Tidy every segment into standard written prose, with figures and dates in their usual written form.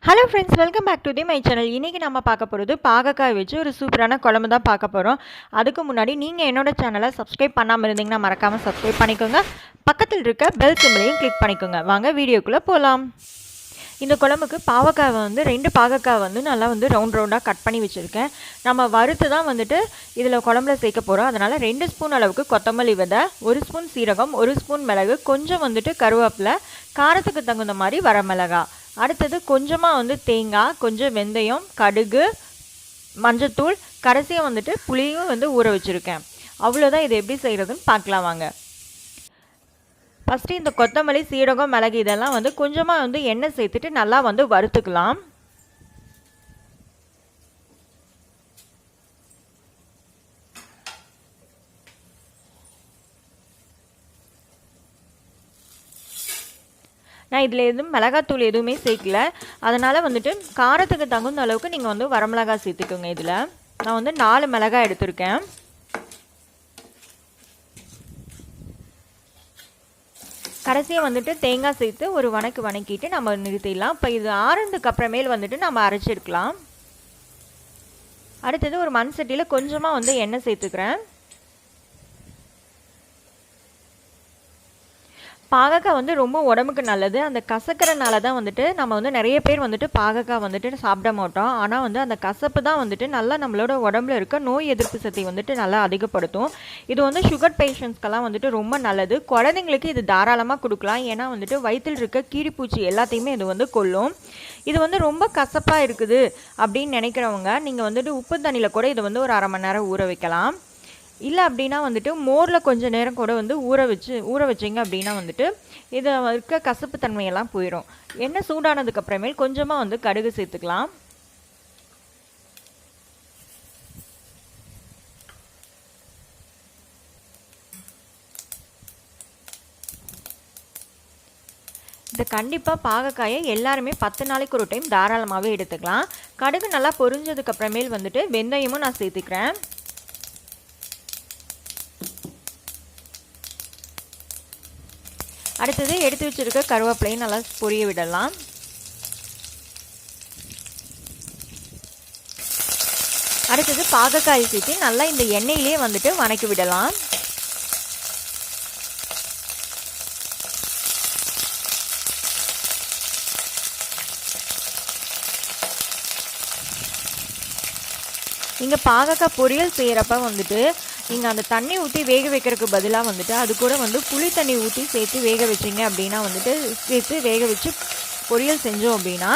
Hello friends, welcome back to my channel. இன்றைக்கி நம்ம பார்க்க போகிறது பாகக்காய் வச்சு ஒரு சூப்பரான குழம்பு தான் பார்க்க போகிறோம். அதுக்கு முன்னாடி நீங்கள் என்னோடய சேனலை சப்ஸ்கிரைப் பண்ணாமல் இருந்தீங்கன்னா மறக்காமல் சப்ஸ்கிரைப் பண்ணிக்கோங்க. பக்கத்தில் இருக்க பெல் சிம்பிளையும் கிளிக் பண்ணிக்கோங்க. வாங்க வீடியோக்குள்ளே போகலாம். இந்த குழம்புக்கு பாவக்காய் ரெண்டு பாகக்காய் நல்லா ரவுண்ட் ரவுண்டாக கட் பண்ணி வச்சுருக்கேன். நம்ம வறுத்து தான் இதில் குழம்புல சேர்க்க போகிறோம். அதனால் 2 ஸ்பூன் அளவுக்கு கொத்தமல்லி விதை, 1 ஸ்பூன் சீரகம், 1 ஸ்பூன் மிளகு, கொஞ்சம் கருவேப்பிலை, காரத்துக்கு தகுந்த மாதிரி வரமிளகாய், அடுத்தது கொஞ்சமாக தேங்காய், கொஞ்சம் வெந்தயம், கடுகு, மஞ்சத்தூள், கடைசியாக புளியும் ஊற வச்சுருக்கேன். அவ்வளோதான். இது எப்படி செய்கிறதுன்னு பார்க்கலாம் வாங்க. ஃபஸ்ட்டு இந்த கொத்தமல்லி, சீரகம், மிளகு இதெல்லாம் கொஞ்சமாக எண்ணெய் சேர்த்துட்டு நல்லா வறுத்துக்கலாம். நான் இதில் எதுவும் மிளகாத்தூள் எதுவுமே சேர்க்கல. அதனால் காரத்துக்கு தகுந்த அளவுக்கு நீங்கள் வரமிளகாய் சேர்த்துக்கோங்க. இதில் நான் 4 மிளகாய் எடுத்திருக்கேன். கடைசியாக தேங்காய் சேர்த்து ஒரு வணக்கிட்டு நம்ம நிறுத்திடலாம். இப்போ இது ஆறுனதுக்கு அப்புறமேல் நம்ம அரைச்சிருக்கலாம். அடுத்தது ஒரு மண் சட்டியில் கொஞ்சமாக எண்ணெய் சேர்த்துக்கிறேன். பாகக்காய் ரொம்ப உடம்புக்கு நல்லது. அந்த கசக்கிறனால தான் நம்ம நிறைய பேர் பாகக்காய் சாப்பிட மாட்டோம். ஆனால் அந்த கசப்பு தான் நல்லா நம்மளோட உடம்புல இருக்க நோய் எதிர்ப்பு சக்தி நல்லா அதிகப்படுத்தும். இது சுகர் பேஷண்ட்ஸ்க்கெல்லாம் ரொம்ப நல்லது. குழந்தைங்களுக்கு இது தாராளமாக கொடுக்கலாம். ஏன்னா வயிற்றில் இருக்க கீரிப்பூச்சி எல்லாத்தையுமே இது கொல்லும். இது ரொம்ப கசப்பாக இருக்குது அப்படின்னு நினைக்கிறவங்க நீங்கள் உப்பு தண்ணியில் கூட இது ஒரு அரை மணி நேரம் ஊற வைக்கலாம். இல்லை அப்படின்னா மோரில் கொஞ்சம் நேரம் கூட ஊற வச்சிங்க அப்படின்னா இதை இருக்க கசப்பு தன்மையெல்லாம் போயிடும். எண்ணெய் சூடானதுக்கப்புறமேல் கொஞ்சமாக கடுகு சேர்த்துக்கலாம். இதை கண்டிப்பாக பாகக்காயை எல்லாருமே 10 நாளைக்கு ஒரு டைம் தாராளமாகவே எடுத்துக்கலாம். கடுகு நல்லா பொரிஞ்சதுக்கப்புறமேல் வெந்தயமும் நான் சேர்த்துக்கிறேன். அடுத்தது எடுத்து வச்சிருக்க கருவேப்பிலையும் நல்லா பொரிய விடலாம். அடுத்தது பாகக்காய் சேர்த்து நல்லா இந்த எண்ணெயிலே வணக்கி விடலாம். நீங்கள் பாகக்காய் பொரியல் செய்கிறப்ப நீங்கள் அந்த தண்ணி ஊற்றி வேக வைக்கிறதுக்கு பதிலாக அது கூட புளி தண்ணி ஊற்றி சேர்த்து வேக வச்சிங்க அப்படின்னா சேர்த்து வேக வச்சு பொரியல் செஞ்சோம் அப்படின்னா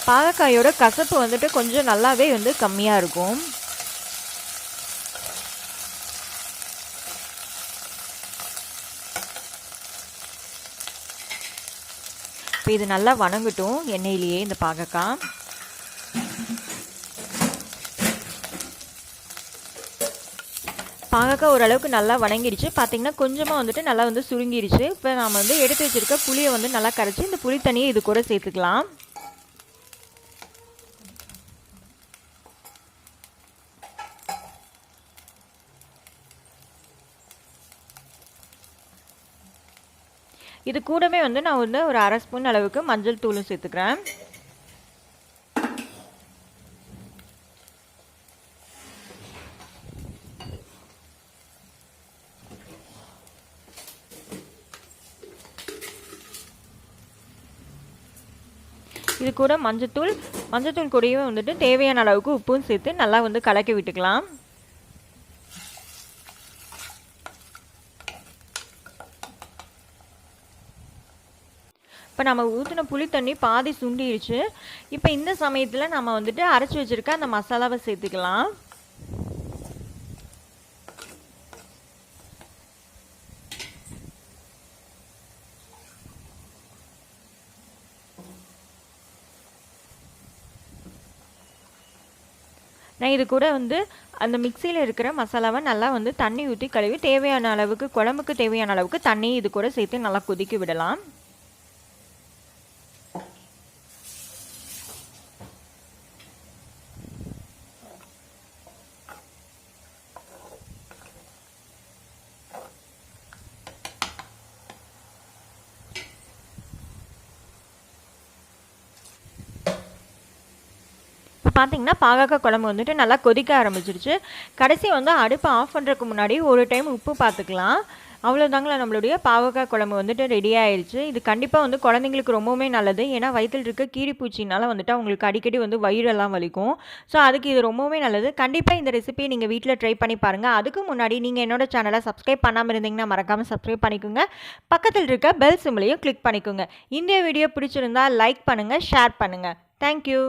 பாகக்காயோட கசப்பு கொஞ்சம் நல்லாவே கம்மியாக இருக்கும். இப்போ இது நல்லா வணங்கட்டும் எண்ணெயிலேயே இந்த பாகக்காய். பாகக்காய் ஓரளவுக்கு நல்லா வணங்கிடுச்சு. பார்த்தீங்கன்னா கொஞ்சமாக நல்லா சுருங்கிடுச்சு. இப்போ நாம் எடுத்து வச்சுருக்க புளியை நல்லா கரைச்சி இந்த புளி தண்ணியை இது கூட சேர்த்துக்கலாம். இது கூடவே நான் ஒரு அரை ஸ்பூன் அளவுக்கு மஞ்சள் தூளும் சேர்த்துக்கிறேன். இது கூட மஞ்சத்தூள் கூடவே தேவையான அளவுக்கு உப்பும் சேர்த்து நல்லா கலக்கி விட்டுக்கலாம். இப்போ நம்ம ஊற்றின புளி தண்ணி பாதி சுண்டிடுச்சு. இப்போ இந்த சமயத்தில் நம்ம அரைச்சி வச்சுருக்க அந்த மசாலாவை சேர்த்துக்கலாம். நான் இது கூட அந்த மிக்சியில் இருக்கிற மசாலாவை நல்லா தண்ணி ஊற்றி கழுவி தேவையான அளவுக்கு குழம்புக்கு தேவையான அளவுக்கு தண்ணி இது கூட சேர்த்து நல்லா கொதிக்க விடலாம். இப்போ பார்த்தீங்கன்னா பாகக்காய் குழம்பு வந்துட்டு நல்லா கொதிக்க ஆரம்பிச்சிருச்சு. கடைசி வந்து அடுப்பை ஆஃப் பண்ணுறதுக்கு முன்னாடி ஒரு டைம் உப்பு பார்த்துக்கலாம். அவ்வளோதாங்களா, நம்மளுடைய பாவக்காய் குழம்பு வந்துட்டு ரெடி ஆயிடுச்சு. இது கண்டிப்பாக வந்து குழந்தைங்களுக்கு ரொம்பவுமே நல்லது. ஏன்னா வயிற்றில் இருக்க கீரிப்பூச்சினால வந்துட்டு அவங்களுக்கு அடிக்கடி வந்து வயிறெல்லாம் வலிக்கும். ஸோ அதுக்கு இது ரொம்பவுமே நல்லது. கண்டிப்பாக இந்த ரெசிபியை நீங்கள் வீட்டில் ட்ரை பண்ணி பாருங்கள். அதுக்கு முன்னாடி நீங்கள் என்னோட சேனலை சப்ஸ்கிரைப் பண்ணாமல் இருந்தீங்கன்னா மறக்காமல் சப்ஸ்கிரைப் பண்ணிக்கோங்க. பக்கத்தில் இருக்க பெல் சிம்பிளையும் கிளிக் பண்ணிக்கோங்க. இந்த வீடியோ பிடிச்சிருந்தா லைக் பண்ணுங்கள், ஷேர் பண்ணுங்கள். தேங்க்யூ.